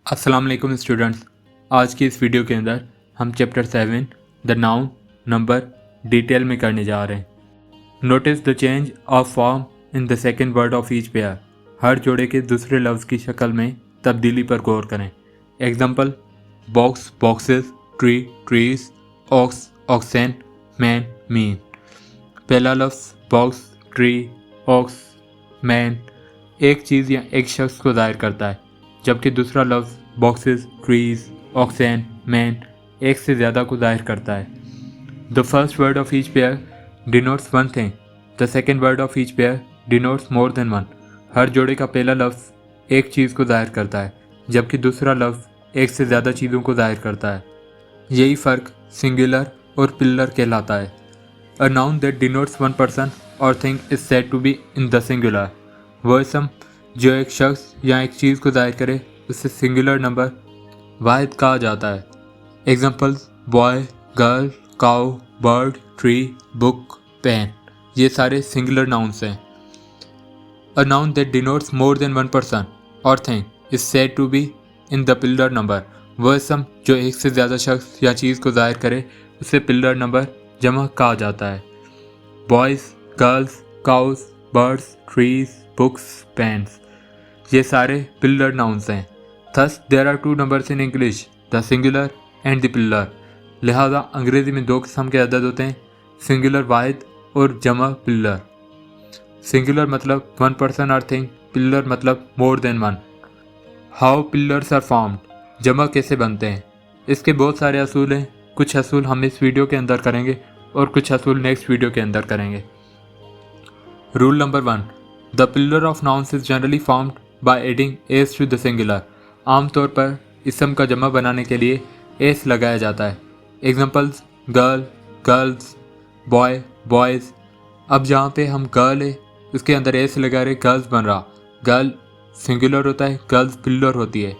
अस्सलाम वालेकुम स्टूडेंट्स। आज की इस वीडियो के अंदर हम chapter 7 the noun number detail में करने जा रहे हैं। Notice the change of form in the second word of each pair. हर जोड़े के दूसरे लफ्ज़ की शक्ल में तब्दीली पर गौर करें। Example: box boxes, tree trees, ox oxen, man men. पहला लफ्ज़ बॉक्स, ट्री, ऑक्स, मैन एक चीज़ या एक शख्स को ज़ाहिर करता है, जबकि दूसरा लफ्ज़ बॉक्सेस, ट्रीज, ऑक्सेन, मैन एक से ज़्यादा को ज़ाहिर करता है। The first word of each pair denotes one thing, the second word of each pair denotes more than one. हर जोड़े का पहला लफ्ज़ एक चीज़ को ज़ाहिर करता है, जबकि दूसरा लफ्ज़ एक से ज़्यादा चीज़ों को ज़ाहिर करता है। यही फ़र्क सिंगुलर और प्लूरल कहलाता है। A noun that denotes one person और thing is said to be in the singular. वह इसम जो एक शख्स या एक चीज़ को ज़ाहिर करे उसे सिंगुलर नंबर वाहिद कहा जाता है। Examples: boy, girl, cow, bird, tree, book, pen ये सारे सिंगुलर नाउन्स हैं। A noun that denotes more than one person और thing is said to be in the plural number. वह इसम जो एक से ज़्यादा शख्स या चीज़ को ज़ाहिर करे उसे प्लूरल नंबर जमा कहा जाता है। Boys, girls, cows, birds, trees, books, pens ये सारे प्लूरल नाउन्स हैं। Thus there are two numbers in English, the singular and the plural. लिहाजा अंग्रेज़ी में दो किस्म के अदद होते हैं, सिंगुलर वाहिद और जमा प्लूरल। सिंगुलर मतलब वन पर्सन और थिंग, प्लूरल मतलब more than one. How plurals are formed, जमा कैसे बनते हैं। इसके बहुत सारे असूल हैं। कुछ असूल हम इस वीडियो के अंदर करेंगे और कुछ असूल नेक्स्ट वीडियो के अंदर करेंगे। Rule number 1, the plural of nouns is generally formed by adding S to the singular. आमतौर पर इसम का जमा बनाने के लिए एस लगाया जाता है। Examples: girl, girls, boy, boys. अब जहाँ पे हम गर्ल है उसके अंदर एस लगा रहे, गर्ल्स बन रहा। गर्ल सिंगुलर होता है, गर्ल्स प्लूरल होती है।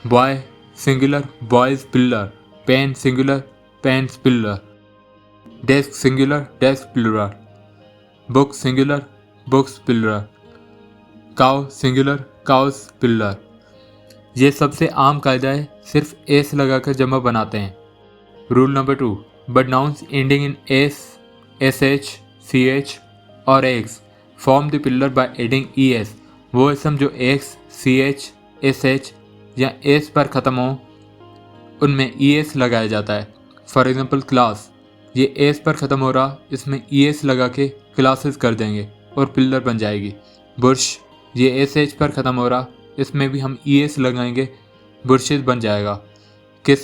Boy singular, boys plural. Pen singular, pens plural. Desk singular, desk plural. Book singular, books plural. Cow singular, cows plural. ये सबसे आम कायदा है, सिर्फ एस लगाकर जमा बनाते हैं। Rule number 2, but nouns ending in S, S H, C H और X form the plural by adding E S. वो इसम जो X, C H, S H या एस पर ख़त्म हो उनमें ई एस लगाया जाता है। फॉर एग्जाम्पल क्लास, ये एस पर ख़त्म हो रहा, इसमें ई एस लगा के क्लासेस कर देंगे और प्लूरल बन जाएगी। बुर्श, ये एस एच पर ख़त्म हो रहा, इसमें भी हम ई एस लगाएंगे, बुर्शेज बन जाएगा। Kiss,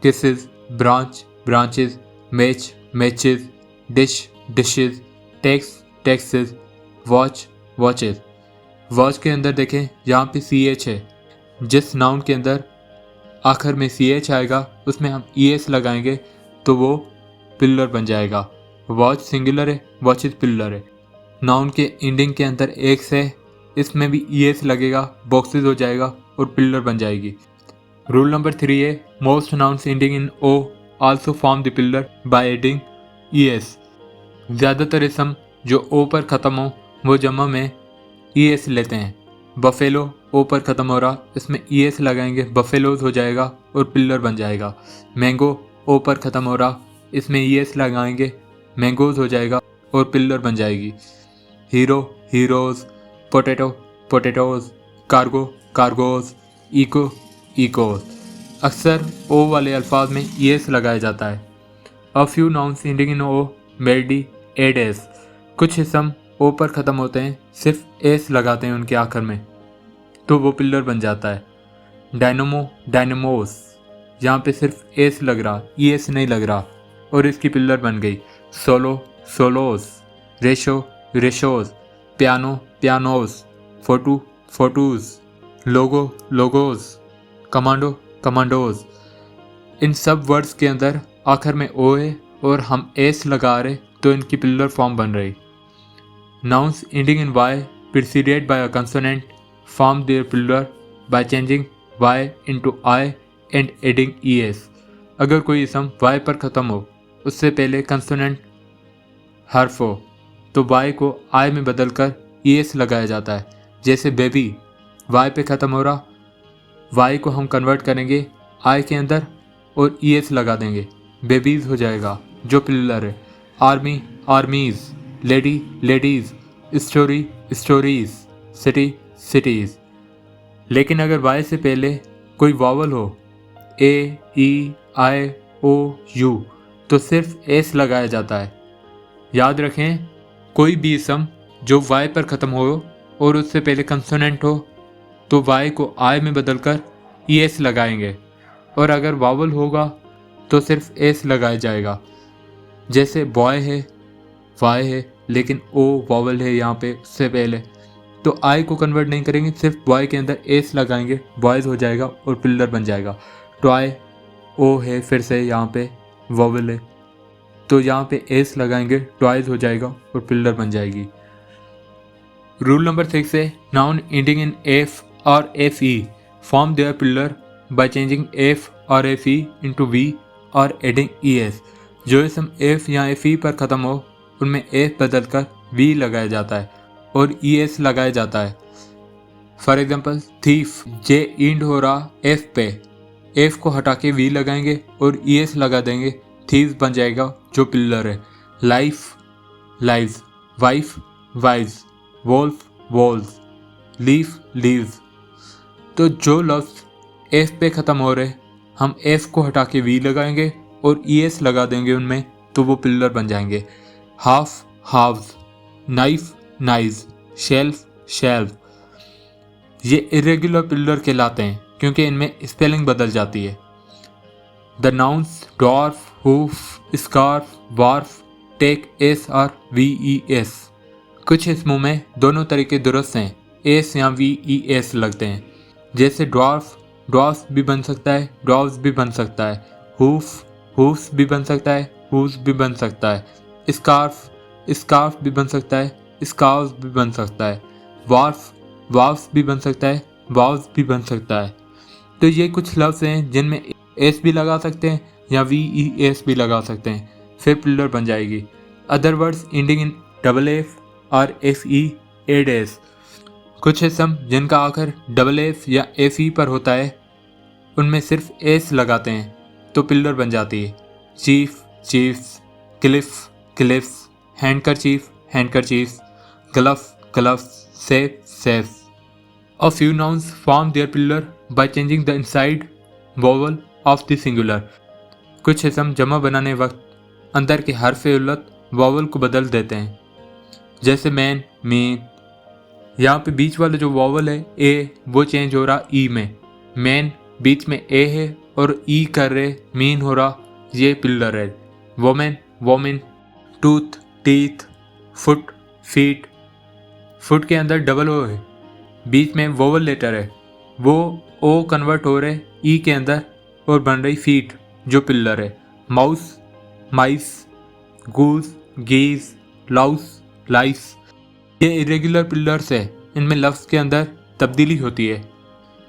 kisses, branch, branches, match, matches, dish, dishes, tax, taxes, watch, watches. Watch के अंदर देखें यहाँ पे सी एच है, जिस नाउन के अंदर आखिर में सी एच आएगा उसमें हम ई एस लगाएंगे तो वो प्लूरल बन जाएगा। वॉच सिंगुलर है, वॉचेस प्लूरल है। नाउन के एंडिंग के अंदर एक्स है, इसमें भी ई एस लगेगा, बॉक्सेस हो जाएगा और प्लूरल बन जाएगी। रूल नंबर 3 है, most nouns ending in O also form the plural by adding E S. ज़्यादातर इसम जो ओ पर ख़त्म हो वो जमा में ई एस लेते हैं। बफेलो ओ पर ख़त्म हो रहा, इसमें ई एस लगाएंगे, बफेलोज हो जाएगा और प्लूरल बन जाएगा। मैंगो ओ पर ख़त्म हो रहा, इसमें ई एस लगाएंगे, मैंगोज हो जाएगा और प्लूरल बन जाएगी। Hero, heroes, potato, potatoes, cargo, cargoes, echo, echoes. अक्सर ओ वाले अल्फाज में ई एस लगाया जाता है। A few nouns ending in O merely add S. कुछ इसम ओ पर ख़त्म होते हैं, सिर्फ एस लगाते हैं उनके आखिर में तो वो प्लूरल बन जाता है। डायनमो, डायनमोस, यहाँ पे सिर्फ एस लग रहा, ई एस नहीं लग रहा और इसकी प्लूरल बन गई। Solo, solos, ratio, ratios, piano, pianos, photo, photos, logo, logos, commando, commandos. इन सब वर्ड्स के अंदर आखिर में ओ है और हम एस लगा रहे तो इनकी प्लूरल फॉर्म बन रही। Nouns ending in y preceded by a consonant form their plural by changing y into I and adding es। अगर कोई इसम y पर ख़त्म हो, उससे पहले कंसोनेंट हर्फ हो तो y को I में बदलकर es लगाया जाता है। जैसे बेबी, y पे ख़त्म हो रहा, वाई को हम कन्वर्ट करेंगे आई के अंदर और ES लगा देंगे, बेबीज़ हो जाएगा जो प्लूरल है। Army armies, lady ladies, story stories, city cities. लेकिन अगर वाई से पहले कोई वावल हो A, E, I, O, U तो सिर्फ S लगाया जाता है। याद रखें, कोई भी इसम जो Y पर ख़त्म हो और उससे पहले कंसोनेंट हो तो Y को I में बदलकर ES लगाएंगे, और अगर वावल होगा तो सिर्फ S लगाया जाएगा। जैसे बॉय है, Y है, लेकिन O वावल है यहाँ पे उससे पहले, तो I को कन्वर्ट नहीं करेंगे, सिर्फ बॉय के अंदर S लगाएंगे, बॉयज़ हो जाएगा और पिल्लर बन जाएगा। टॉय O है, फिर से यहाँ पे वावल है, तो यहाँ पे S लगाएंगे, टॉयज़ हो जाएगा और पिल्लर बन जाएगी। रूल नंबर 6 है नाउन एंडिंग इन F और FE form their plural by changing F और FE इनटू V और एडिंग ES। जो इसम F या FE पर ख़त्म हो उनमें F बदलकर V लगाया जाता है और ES लगाया जाता है। फॉर एग्जाम्पल थीफ, जे इंड हो रहा F पे, F को हटा के V लगाएंगे और ES लगा देंगे, थीव बन जाएगा जो पिल्लर है। Life lives, wife wives, wolf wolves, leaf leaves. तो जो लफ्ज़ F पे ख़त्म हो रहे हम F को हटा के V लगाएंगे और ES लगा देंगे उनमें, तो वो पिल्लर बन जाएंगे। Half halves, knife knives, shelf shelf. ये इरेगुलर पिल्लर कहलाते हैं क्योंकि इनमें स्पेलिंग बदल जाती है। The nouns dwarf, hoof, scarf, wharf take S और VES। कुछ इसमों में दोनों तरीके दुरुस्त हैं, S या VES लगते हैं। जैसे ड्वार्फ, ड्वार्फ भी बन सकता है, ड्वार्फ्स भी बन सकता है। हूफ, हूफ्स भी बन सकता है, हूफ्स भी बन सकता है। स्कार्फ, स्कार्फ भी बन सकता है, स्कार्फ्स भी बन सकता है। वार्फ, वार्फ्स भी बन सकता है, वार्फ्स भी बन सकता है। तो ये कुछ लफ्ज़ हैं जिनमें S भी लगा सकते हैं या VES भी लगा सकते हैं, फिर पिल्लर बन जाएगी। Other words ending in FF और FE एड S। कुछ इसम जिनका आखिर FF या FE पर होता है उनमें सिर्फ S लगाते हैं तो पिल्लर बन जाती है। Chief chiefs, cliff cliffs, handkerchief handkerchiefs, glove gloves, safe safe. A few nouns form their pillar by changing the inside vowel of the singular। कुछ इसम जमा बनाने वक्त अंदर के हर्फ उल्लत वावल को बदल देते हैं। जैसे मैन मीन, यहाँ पे बीच वाला जो वावल है ए वो चेंज हो रहा ई में। मैन बीच में ए है और ई कर रहे मीन हो रहा, ये पिल्लर है। Women women, tooth teeth, foot feet. Foot के अंदर डबल ओ है, बीच में वोवल लेटर है, वो ओ कन्वर्ट हो रहे ई के अंदर और बन रही फीट जो पिल्लर है। माउस माइस, गूस गीज, लाउस लाइस। ये इरेगुलर पिल्लर्स है, इनमें लफ्ज़ के अंदर तब्दीली होती है।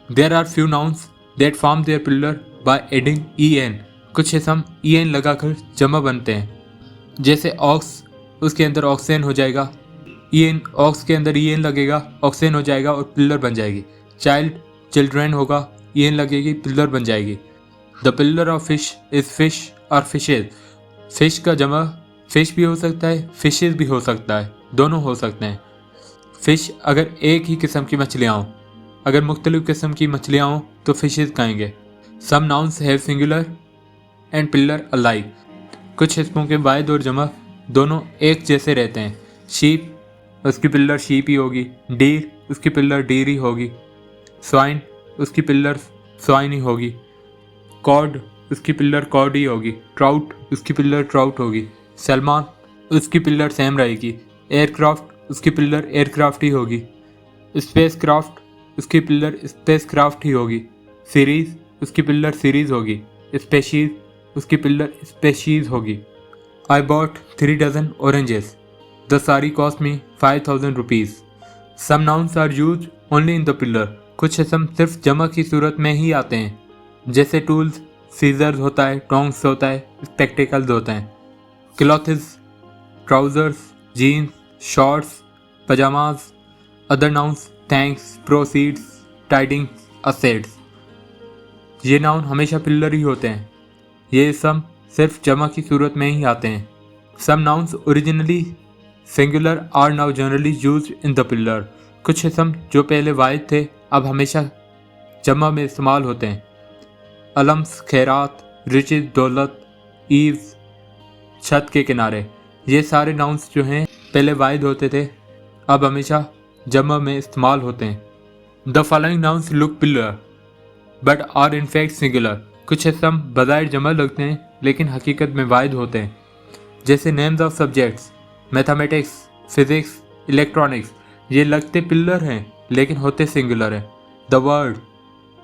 There are few nouns that form their plural by adding EN। कुछ इसम EN लगाकर जमा बनते हैं। जैसे ऑक्स, उसके अंदर ऑक्सेन हो जाएगा, EN ऑक्स के अंदर EN लगेगा, ऑक्सेन हो जाएगा और पिल्लर बन जाएगी। चाइल्ड चिल्ड्रेन होगा, EN लगेगी, पिल्लर बन जाएगी। The pillar of fish is fish और फिशेज। फिश का जमा फिश भी हो सकता है, फिशेज भी हो सकता है, दोनों हो सकते हैं। फ़िश अगर एक ही किस्म की मछलियाँ हों, अगर मुख्तलिफ़ किस्म की मछलियाँ हों तो फिशेज कहेंगे। Some nouns have singular and plural alike. कुछ इसमों के वाहिद और जमा दोनों एक जैसे रहते हैं। शीप, उसकी पिल्लर शीप ही होगी। डीर, उसकी पिल्लर डीर ही होगी। स्वाइन, उसकी पिल्लर स्वाइन ही होगी। कॉड, उसकी पिल्लर कॉड ही होगी। ट्राउट, उसकी पिल्लर ट्राउट होगी। सलमान, उसकी पिल्लर सेम रहेगी। एयरक्राफ्ट, उसकी पिल्लर एयरक्राफ्ट ही होगी। स्पेस क्राफ्ट, उसकी पिल्लर स्पेस क्राफ्ट ही होगी। सीरीज़, उसकी पिल्लर सीरीज़ होगी। स्पेशीज़, उसकी पिल्लर स्पेशीज़ होगी। I bought 3 dozen oranges, the sorry cost me 5000 rupees. Some nouns are used only in the plural. कुछ इसम सिर्फ जमा की सूरत में ही आते हैं, जैसे टूल्स, सीजर्स होता है, टोंग्स होता है, स्पेक्टिकल्स होते हैं। Clothes, trousers, jeans, shorts, pyjamas. Other nouns thanks, proceeds, tidings, assets. ये नाउन हमेशा प्लूरल ही होते हैं। ये इसम सिर्फ जमा की सूरत में ही आते हैं। Some nouns originally singular are now generally used in the plural. कुछ इसम जो पहले वाहिद थे अब हमेशा जमा में इस्तेमाल होते हैं। अलम्स, खैरात, रिचेज, दौलत, ईव्स, छत के किनारे, ये सारे नाउन्स जो हैं पहले वाहिद होते थे अब हमेशा जमा में इस्तेमाल होते हैं। The following nouns look plural but are in fact singular. कुछ इसम बज़ाहिर जमा लगते हैं लेकिन हकीकत में वाहिद होते हैं, जैसे names of subjects, mathematics, physics, electronics. ये लगते प्लूरल हैं लेकिन होते सिंगुलर हैं। द वर्ड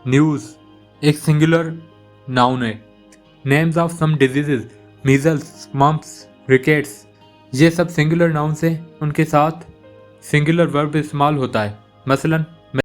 न्यूज़ एक सिंगुलर नाउन है। Names of some diseases, measles, mumps, rickets, ये सब सिंगुलर नाउन से उनके साथ सिंगुलर वर्ब इस्तेमाल होता है। मसलन